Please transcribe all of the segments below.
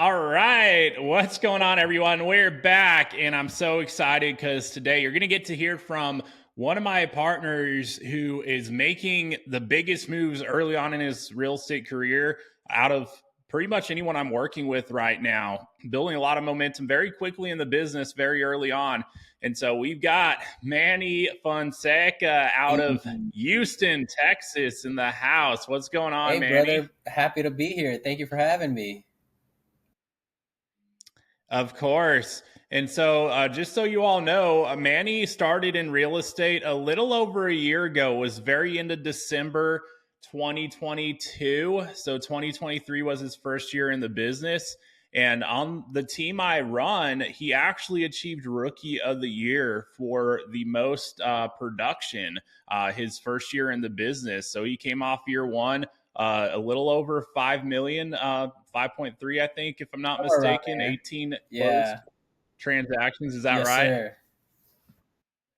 All right, what's going on, everyone? We're back, and I'm so excited because today you're going to get to hear from one of my partners who is making the biggest moves early on in his real estate career out of pretty much anyone I'm working with right now, building a lot of momentum very quickly in the business very early on. And so we've got Manny Fonseca out of Hey, Houston, Texas in the house. What's going on, hey, Manny? brother. Happy to be here. Thank you for having me. Of course. And so, just so you all know, Manny started in real estate a little over a year ago, was very into December 2022. So, 2023 was his first year in the business. And on the team I run, he actually achieved Rookie of the Year for the most production his first year in the business. So, he came off year one a little over 5 million, 5.3, I think, if I'm not Somewhere around mistaken, there. 18 closed Yeah. transactions. Is that Yes, right? sir.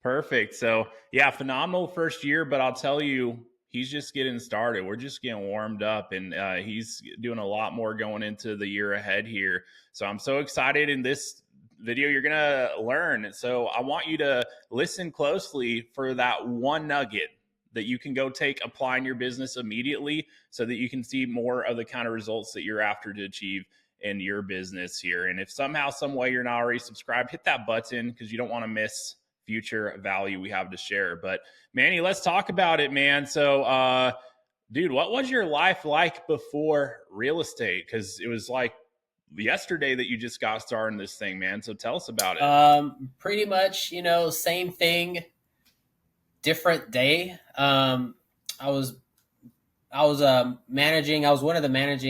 Perfect. So, yeah, phenomenal first year, but I'll tell you, he's just getting started. We're just getting warmed up, and he's doing a lot more going into the year ahead here. So, I'm so excited. In this video, you're going to learn. So, I want you to listen closely for that one nugget that you can go take, apply in your business immediately so that you can see more of the kind of results that you're after to achieve in your business here. And if somehow, some way you're not already subscribed, hit that button because you don't want to miss future value we have to share. But Manny, let's talk about it, man. So, dude, what was your life like before real estate? Because it was like yesterday that you just got started in this thing, man. So tell us about it. Pretty much, same thing, different day. I was managing. I was one of the managers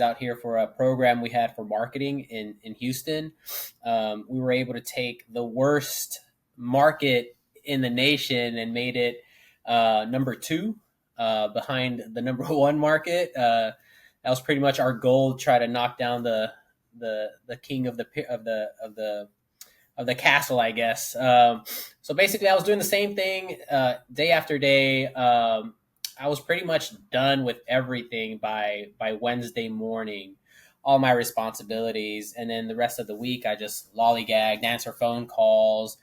out here for a program we had for marketing in Houston. We were able to take the worst market in the nation and made it number two behind the number one market. That was pretty much our goal: try to knock down the king of the castle, I guess. So basically, I was doing the same thing day after day. I was pretty much done with everything by Wednesday morning, all my responsibilities, and then the rest of the week I just lollygagged, answer phone calls,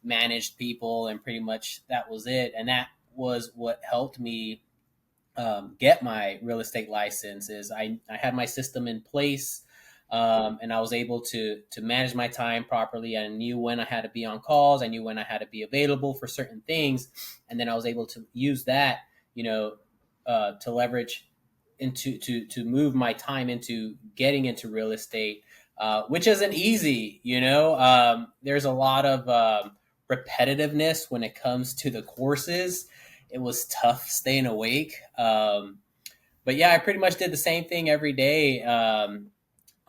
managed people, and pretty much that was it. And that was what helped me get my real estate license. Is I had my system in place. And I was able to manage my time properly. I knew when I had to be on calls. I knew when I had to be available for certain things, and then I was able to use that, to leverage to move my time into getting into real estate, which isn't easy. There's a lot of repetitiveness when it comes to the courses. It was tough staying awake, but yeah, I pretty much did the same thing every day.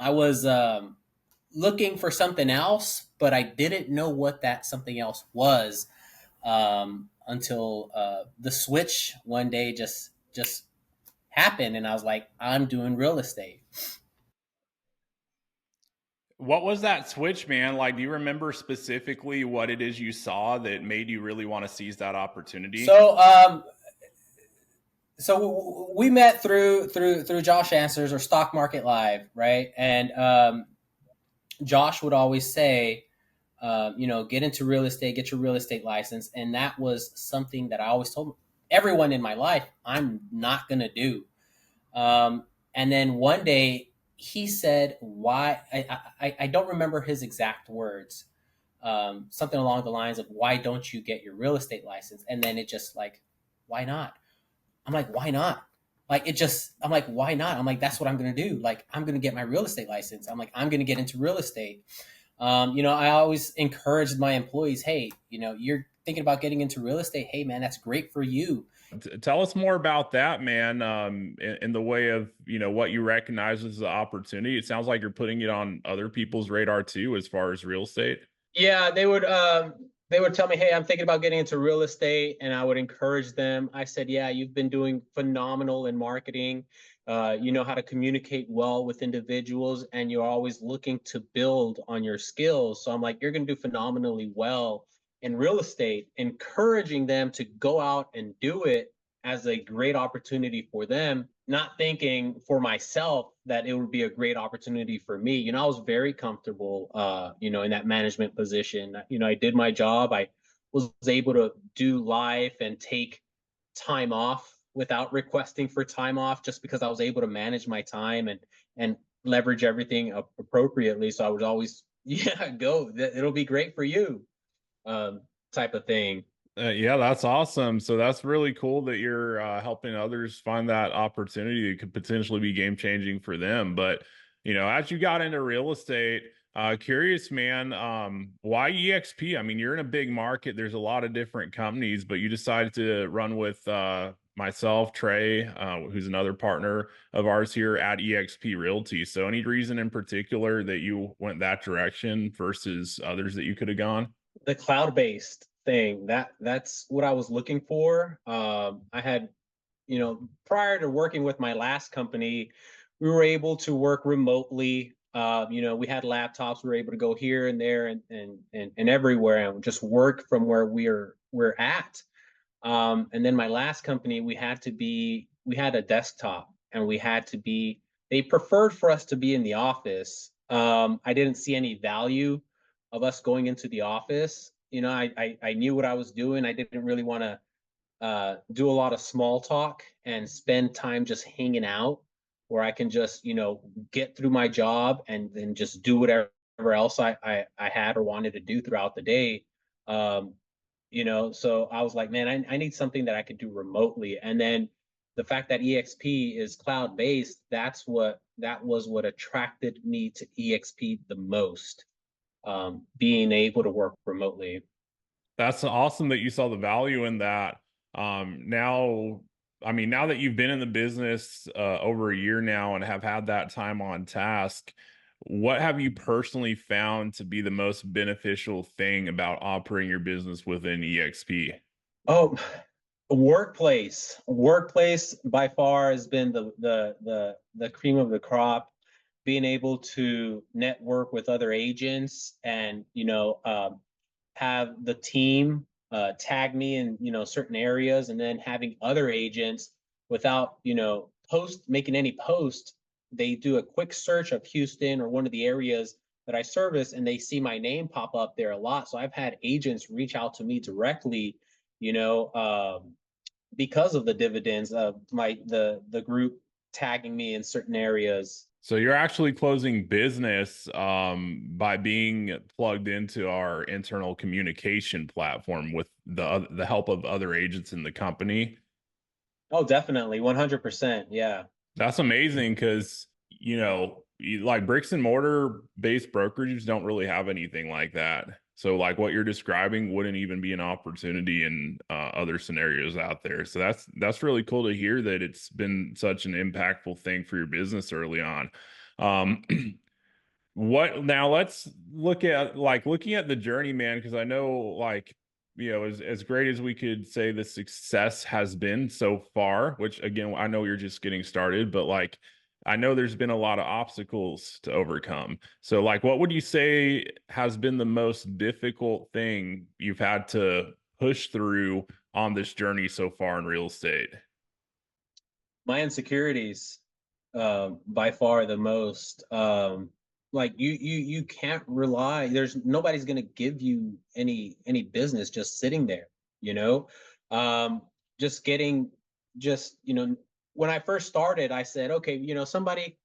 I was looking for something else, but I didn't know what that something else was until the switch one day just happened, and I was like, I'm doing real estate. What was that switch, man? Like, do you remember specifically what it is you saw that made you really want to seize that opportunity? So we met through Josh Answers or Stock Market Live, right? And Josh would always say, get into real estate, get your real estate license. And that was something that I always told everyone in my life, I'm not going to do. And then one day he said, why? I don't remember his exact words. Something along the lines of, why don't you get your real estate license? And then it just like, why not? I'm like, why not? I'm like, why not? I'm like, that's what I'm going to do. Like, I'm going to get my real estate license. I'm like, I'm going to get into real estate. I always encouraged my employees, hey, you're thinking about getting into real estate. Hey, man, that's great for you. Tell us more about that, man. In the way of what you recognize as the opportunity. It sounds like you're putting it on other people's radar too, as far as real estate. Yeah, they would tell me, "Hey, I'm thinking about getting into real estate," and I would encourage them. I said, "Yeah, you've been doing phenomenal in marketing. You know how to communicate well with individuals, and you're always looking to build on your skills. So I'm like, you're going to do phenomenally well in real estate." Encouraging them to go out and do it as a great opportunity for them. not thinking for myself that it would be a great opportunity for me. I was very comfortable, in that management position. I did my job. I was able to do life and take time off without requesting for time off, just because I was able to manage my time and leverage everything appropriately. So I would always, yeah, go. It'll be great for you, um, type of thing. Yeah, that's awesome. So that's really cool that you're helping others find that opportunity that could potentially be game changing for them. But as you got into real estate, curious, man, why EXP? I mean, you're in a big market. There's a lot of different companies, but you decided to run with myself, Trey, who's another partner of ours here at EXP Realty. So, any reason in particular that you went that direction versus others that you could have gone? The cloud-based thing, that's what I was looking for. I had, prior to working with my last company, we were able to work remotely. We had laptops. We were able to go here and there and everywhere and just work from where we're at. And then my last company, we had a desktop and we had to be, they preferred for us to be in the office. I didn't see any value of us going into the office. I knew what I was doing. I didn't really want to do a lot of small talk and spend time just hanging out where I can just, get through my job and then just do whatever else I had or wanted to do throughout the day. Um, so I was like, man, I need something that I could do remotely. And then the fact that EXP is cloud based, that was what attracted me to EXP the most, being able to work remotely. That's awesome that you saw the value in that. Now, I mean, now that you've been in the business over a year now and have had that time on task, what have you personally found to be the most beneficial thing about operating your business within EXP? Oh, workplace by far has been the cream of the crop. Being able to network with other agents and have the team tag me in certain areas, and then having other agents without post making any post, they do a quick search of Houston or one of the areas that I service, and they see my name pop up there a lot. So I've had agents reach out to me directly, you know, because of the dividends of the group tagging me in certain areas. So you're actually closing business by being plugged into our internal communication platform with the help of other agents in the company. Oh, definitely, 100%. Yeah. That's amazing because, like bricks and mortar based brokerages don't really have anything like that. So, like what you're describing wouldn't even be an opportunity in other scenarios out there. So that's really cool to hear that it's been such an impactful thing for your business early on. Um, what now? Let's look at looking at the journey, man, because I know as great as we could say the success has been so far, which again I know you're just getting started, but I know there's been a lot of obstacles to overcome. So what would you say has been the most difficult thing you've had to push through on this journey so far in real estate? My insecurities, by far the most. Like you can't rely. There's nobody's gonna give you any business just sitting there. You know, just getting just when I first started, I said, okay, somebody,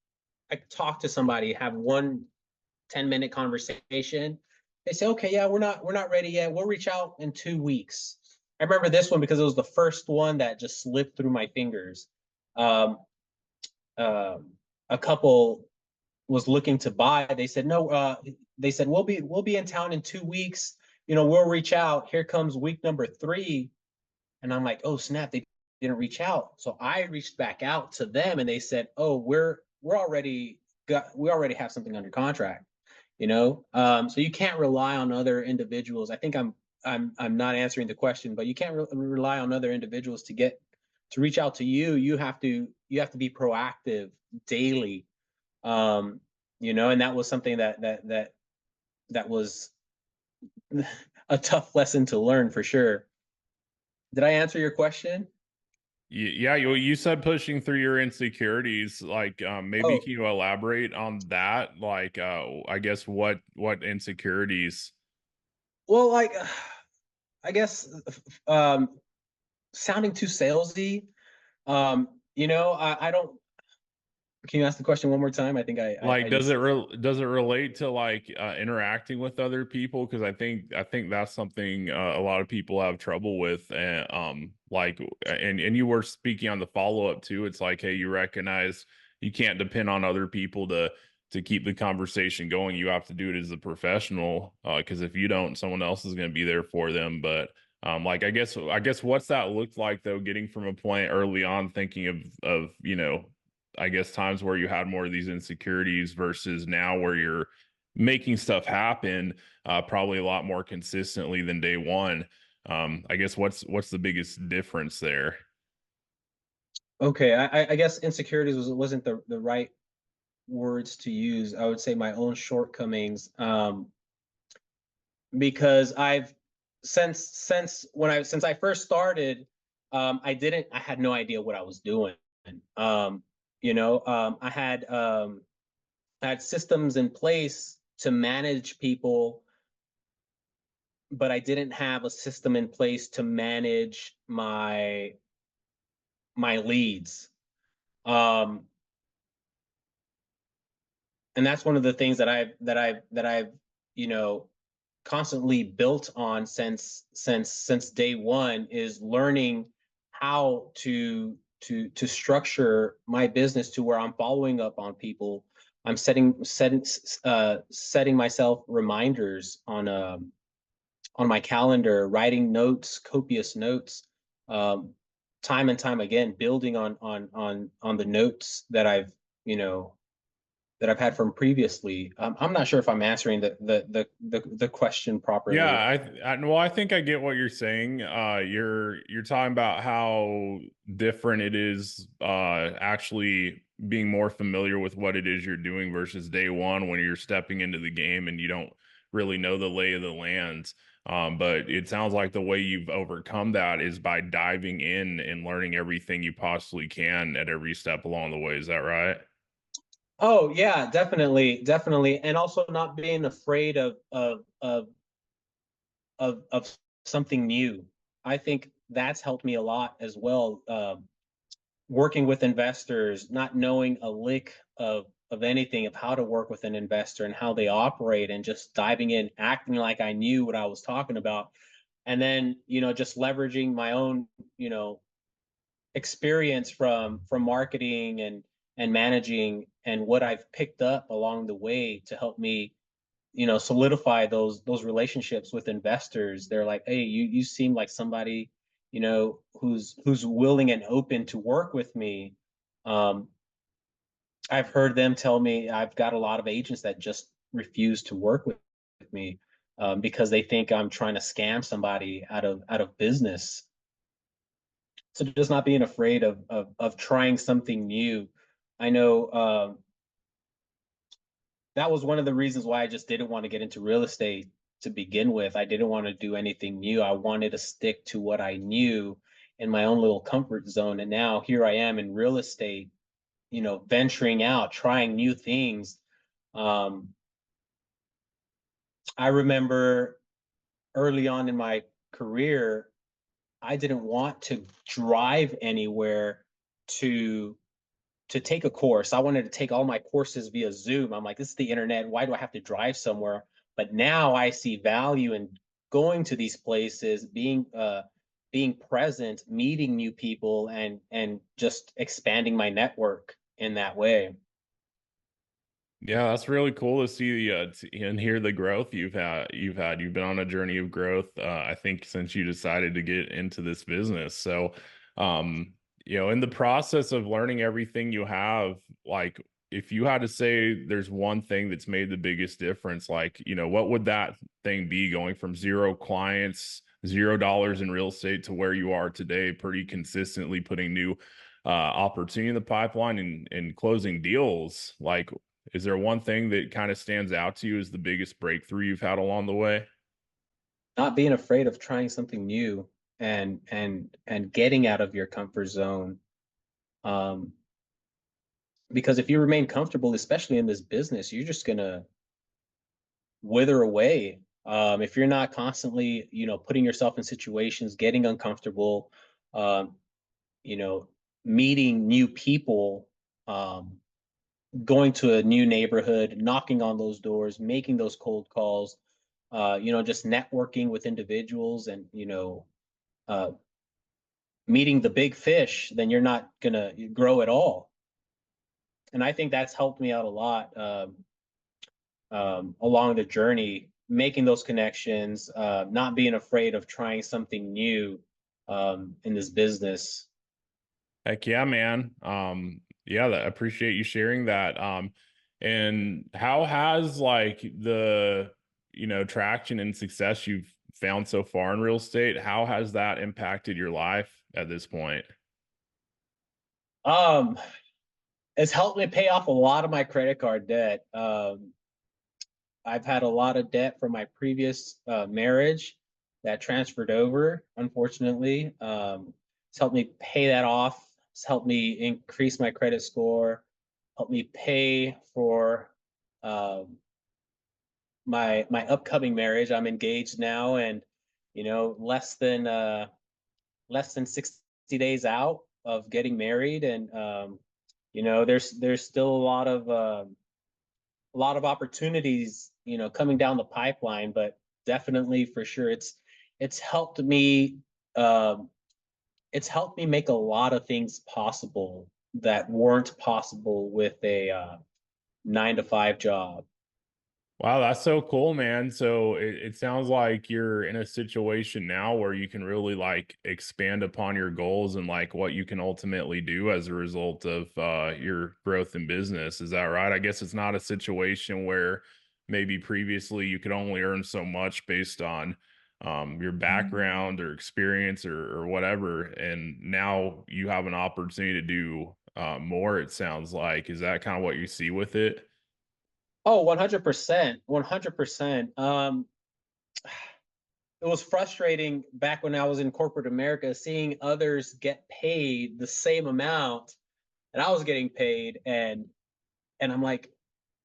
I could talk to somebody, have one 10-minute conversation. They say, okay, yeah, we're not ready yet. We'll reach out in 2 weeks. I remember this one because it was the first one that just slipped through my fingers. Um, um, a couple was looking to buy. They said no. They said we'll be in town in 2 weeks. We'll reach out. Here comes week number 3, and I'm like, oh snap! They didn't reach out. So I reached back out to them, and they said, oh, we already have something under contract. So you can't rely on other individuals. I think I'm not answering the question, but you can't rely on other individuals to reach out to you. You have to be proactive daily. And that was something that was a tough lesson to learn for sure. Did I answer your question? Yeah, you said pushing through your insecurities. Like, maybe Oh, can you elaborate on that? Like, I guess what insecurities? well, like I guess sounding too salesy. I don't. Can you ask the question one more time? I think I Like, just. does it relate to like interacting with other people? Because I think that's something a lot of people have trouble with, and like, and you were speaking on the follow up too. It's like, hey, you recognize you can't depend on other people to keep the conversation going. You have to do it as a professional, because if you don't, someone else is going to be there for them. But like, I guess what's that looked like though? Getting from a point early on, thinking of I guess times where you had more of these insecurities versus now where you're making stuff happen, probably a lot more consistently than day one. I guess what's the biggest difference there? Okay, I guess insecurities wasn't the right words to use. I would say my own shortcomings, because since I first started, I had no idea what I was doing. Um, I had systems in place to manage people, but I didn't have a system in place to manage my leads. Um, and that's one of the things that I've you know constantly built on since day one, is learning how to structure my business to where I'm following up on people. I'm setting myself reminders on my calendar, writing notes, copious notes, um, time and time again, building on the notes you know that I've had from previously. I'm not sure if I'm answering the question Yeah, properly. well, I think I get what you're saying. You're talking about how different it is, actually being more familiar with what it is you're doing versus day one when you're stepping into the game and you don't really know the lay of the land. But it sounds like the way you've overcome that is by diving in and learning everything you possibly can at every step along the way. Is that right? Oh yeah, definitely, definitely, and also not being afraid of something new. I think that's helped me a lot as well. Working with investors, not knowing a lick of anything of how to work with an investor and how they operate, and just diving in, acting like I knew what I was talking about, and then just leveraging my own you know experience from marketing and managing, and what I've picked up along the way to help me solidify those relationships with investors. They're like, hey, you seem like somebody who's willing and open to work with me. um I've heard them tell me I've got a lot of agents that just refuse to work with me, because they think I'm trying to scam somebody out of business. So just not being afraid of trying something new. I know, that was one of the reasons why I just didn't want to get into real estate to begin with. I didn't want to do anything new. I wanted to stick to what I knew in my own little comfort zone. And now here I am in real estate, venturing out, trying new things. Um, I remember early on in my career, I didn't want to drive anywhere to take a course. I wanted to take all my courses via Zoom. I'm like, this is the internet. Why do I have to drive somewhere? But now I see value in going to these places, being present, meeting new people, and just expanding my network in that way. Yeah, that's really cool to see and hear the growth you've had. You've been on a journey of growth, I think, since you decided to get into this business. So, um, in the process of learning everything you have, like, if you had to say there's one thing that's made the biggest difference, like, what would that thing be, going from zero clients, $0 in real estate to where you are today, pretty consistently putting new opportunity in the pipeline and closing deals? Like, is there one thing that kind of stands out to you as the biggest breakthrough you've had along the way? Not being afraid of trying something new. and getting out of your comfort zone. Um, because if you remain comfortable, especially in this business, you're just gonna wither away. If you're not constantly, putting yourself in situations, getting uncomfortable, um, you know, meeting new people, um, going to a new neighborhood, knocking on those doors, making those cold calls, just networking with individuals and, uh, meeting the big fish, then you're not gonna grow at all. And I think that's helped me out a lot, along the journey, making those connections, not being afraid of trying something new, in this business. Heck yeah, man. Yeah, I appreciate you sharing that. And how has like the, traction and success you've found so far in real estate, how has that impacted your life at this point? Um, it's helped me pay off a lot of my credit card debt. I've had a lot of debt from my previous marriage that transferred over, unfortunately. It's helped me pay that off. It's helped me increase my credit score, helped me pay for um, my upcoming marriage. I'm engaged now, and less than 60 days out of getting married, and there's still a lot of opportunities, coming down the pipeline, but definitely for sure it's helped me um, it's helped me make a lot of things possible that weren't possible with a 9 to 5 job. Wow, that's so cool, man. So it sounds like you're in a situation now where you can really like expand upon your goals and like what you can ultimately do as a result of your growth in business. Is that right? I guess it's not a situation where maybe previously you could only earn so much based on your background or experience or whatever. And now you have an opportunity to do more, it sounds like. Is that kind of what you see with it? Oh, 100%, 100%. It was frustrating back when I was in corporate America, seeing others get paid the same amount and I was getting paid, and I'm like,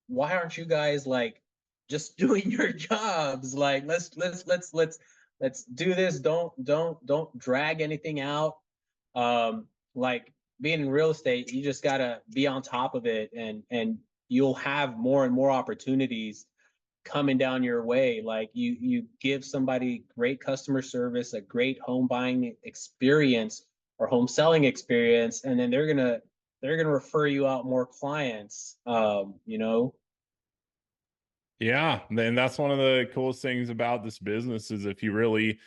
why aren't you guys like just doing your jobs? Like, let's do this. Don't drag anything out. Like, being in real estate, you just gotta be on top of it, and you'll have more and more opportunities coming down your way. Like, you give somebody great customer service, a great home buying experience or home selling experience, and then they're gonna refer you out more clients. Yeah, and that's one of the coolest things about this business is if you really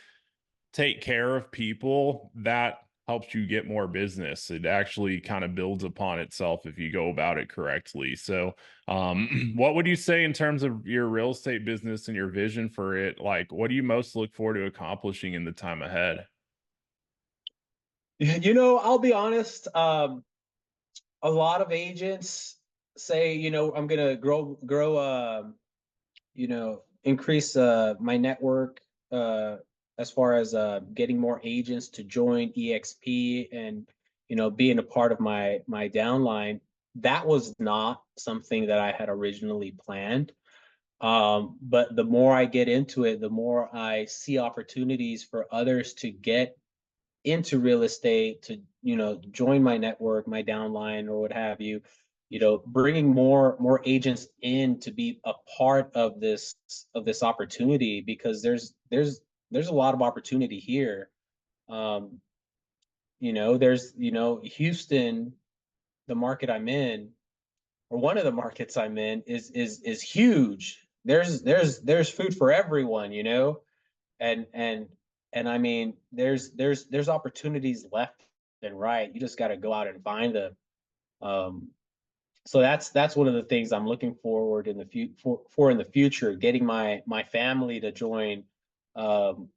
take care of people, that helps you get more business. It actually kind of builds upon itself if you go about it correctly. So, what would you say in terms of your real estate business and your vision for it? Like, what do you most look forward to accomplishing in the time ahead? I'll be honest. A lot of agents say, I'm gonna grow, increase my network, as far as getting more agents to join EXP and being a part of my downline. That was not something that I had originally planned. But the more I get into it, the more I see opportunities for others to get into real estate, to join my network, my downline, or what have you. Bringing more agents in to be a part of this opportunity, because there's a lot of opportunity here. um there's Houston, the market I'm in, or one of the markets I'm in, is huge. There's food for everyone, and I mean, there's opportunities left and right. You just got to go out and find them. Um, so that's one of the things I'm looking forward in the for in the future, getting my family to join, um,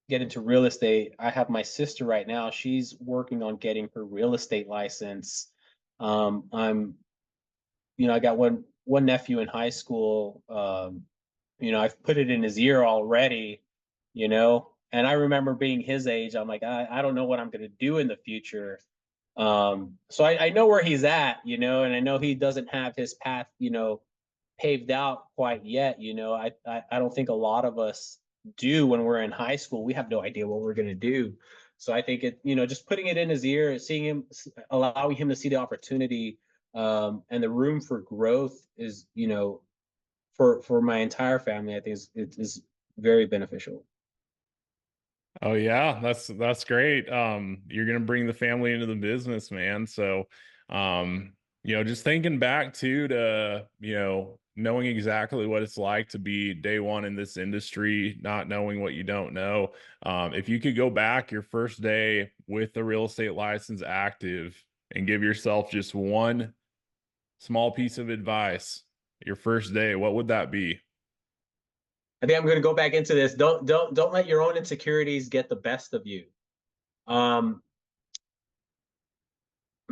get into real estate. I have my sister right now. She's working on getting her real estate license. I'm I got one nephew in high school. I've put it in his ear already, you know, And I remember being his age. I'm like, I don't know what I'm going to do in the future. So I know where he's at, and I know he doesn't have his path, paved out quite yet. I don't think a lot of us do when we're in high school. We have no idea what we're going to do. So I think just putting it in his ear, seeing him, allowing him to see the opportunity, and the room for growth is, for my entire family, I think is very beneficial. Oh yeah, that's great. You're gonna bring the family into the business, man. So, just thinking back to knowing exactly what it's like to be day one in this industry, not knowing what you don't know. If you could go back your first day with the real estate license active and give yourself just one small piece of advice, your first day, what would that be? I think I'm going to go back into this. Don't let your own insecurities get the best of you. Um,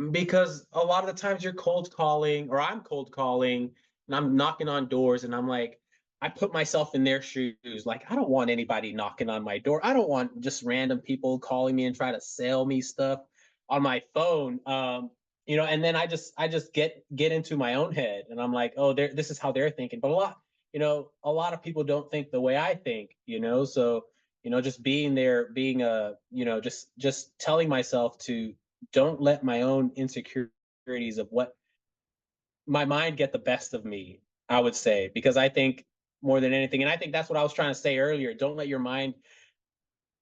because a lot of the times you're cold calling, or I'm cold calling, and I'm knocking on doors, and I'm like, I put myself in their shoes. Like, I don't want anybody knocking on my door. I don't want just random people calling me and try to sell me stuff on my phone. And then I just get into my own head, and I'm like, oh, this is how they're thinking. But a lot of people don't think the way I think. So just being there, being just telling myself to don't let my own insecurities of what my mind get the best of me, I would say, because I think more than anything, and I think that's what I was trying to say earlier, don't let your mind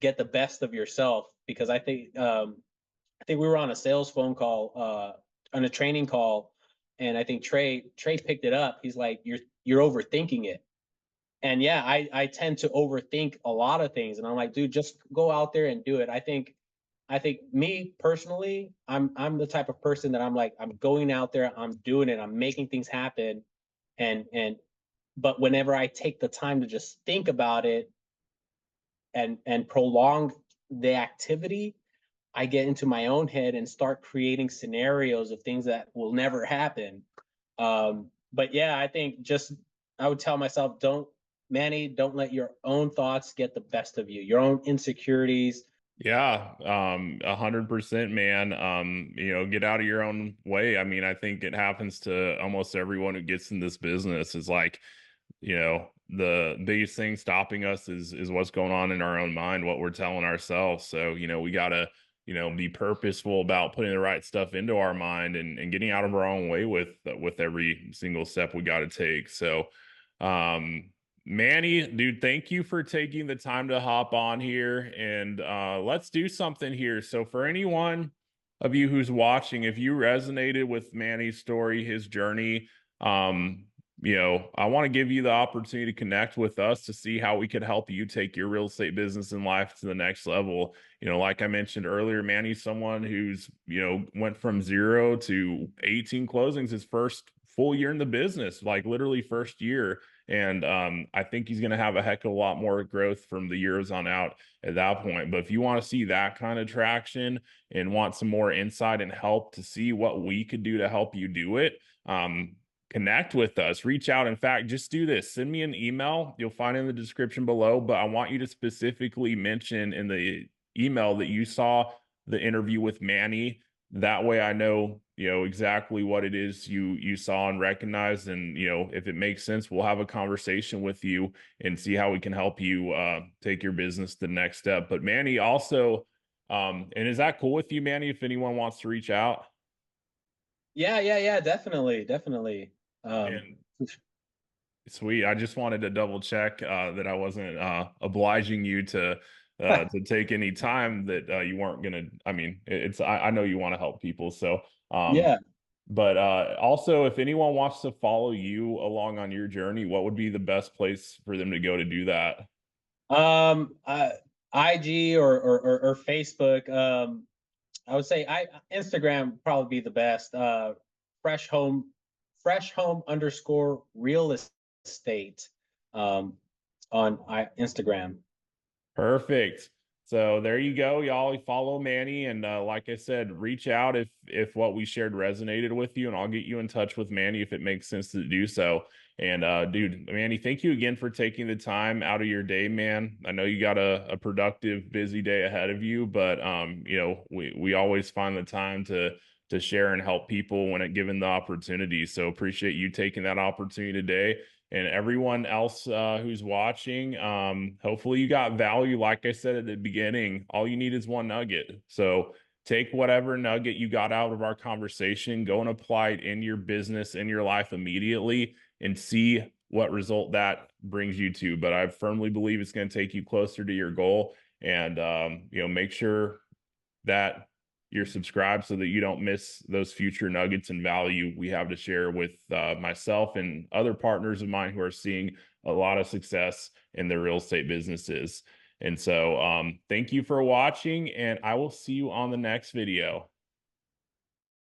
get the best of yourself, because I think we were on a sales phone call, on a training call, and I think Trey picked it up. He's like, you're overthinking it. And yeah, I tend to overthink a lot of things, and I'm like, dude, just go out there and do it. I think me personally, I'm the type of person that I'm like, I'm going out there, I'm doing it, I'm making things happen. And but whenever I take the time to just think about it and prolong the activity, I get into my own head and start creating scenarios of things that will never happen. But yeah, I think just I would tell myself, Manny, don't let your own thoughts get the best of you, your own insecurities. Yeah, 100%, man. Get out of your own way. I mean, I think it happens to almost everyone who gets in this business is like, the biggest thing stopping us is what's going on in our own mind, what we're telling ourselves. So, we gotta, be purposeful about putting the right stuff into our mind and getting out of our own way with every single step we gotta take. So, um, Manny, dude, thank you for taking the time to hop on here and let's do something here. So, for anyone of you who's watching, if you resonated with Manny's story, his journey, I want to give you the opportunity to connect with us to see how we could help you take your real estate business and life to the next level. Like I mentioned earlier, Manny's someone who's, went from 0 to 18 closings his first full year in the business, like literally first year. And I think he's going to have a heck of a lot more growth from the years on out at that point. But if you want to see that kind of traction and want some more insight and help to see what we could do to help you do it, connect with us, reach out. In fact, just do this. Send me an email. You'll find it in the description below, but I want you to specifically mention in the email that you saw the interview with Manny. That way I know, exactly what it is you saw and recognized. And, if it makes sense, we'll have a conversation with you and see how we can help you take your business to the next step. But Manny also, and is that cool with you, Manny, if anyone wants to reach out? Yeah, definitely. Um, And sweet. I just wanted to double check that I wasn't obliging you to take any time that you weren't gonna. I mean, I know you want to help people, so yeah. but also if anyone wants to follow you along on your journey, what would be the best place for them to go to do that? Um, uh, IG or Facebook. I would say Instagram would probably be the best. Fresh home, fresh home underscore real estate. Um, on Instagram. Perfect. So there you go, y'all. Follow Manny, and like I said, reach out if what we shared resonated with you, and I'll get you in touch with Manny if it makes sense to do so. And dude, Manny, thank you again for taking the time out of your day, man. I know you got a productive, busy day ahead of you, but you know, we always find the time to share and help people when it given the opportunity. So appreciate you taking that opportunity today. And everyone else who's watching, hopefully you got value. Like I said at the beginning, all you need is one nugget. So take whatever nugget you got out of our conversation, go and apply it in your business, in your life immediately, and see what result that brings you to. But I firmly believe it's going to take you closer to your goal. And you know, make sure that you're subscribed so that you don't miss those future nuggets and value we have to share with myself and other partners of mine who are seeing a lot of success in their real estate businesses. And so thank you for watching, and I will see you on the next video.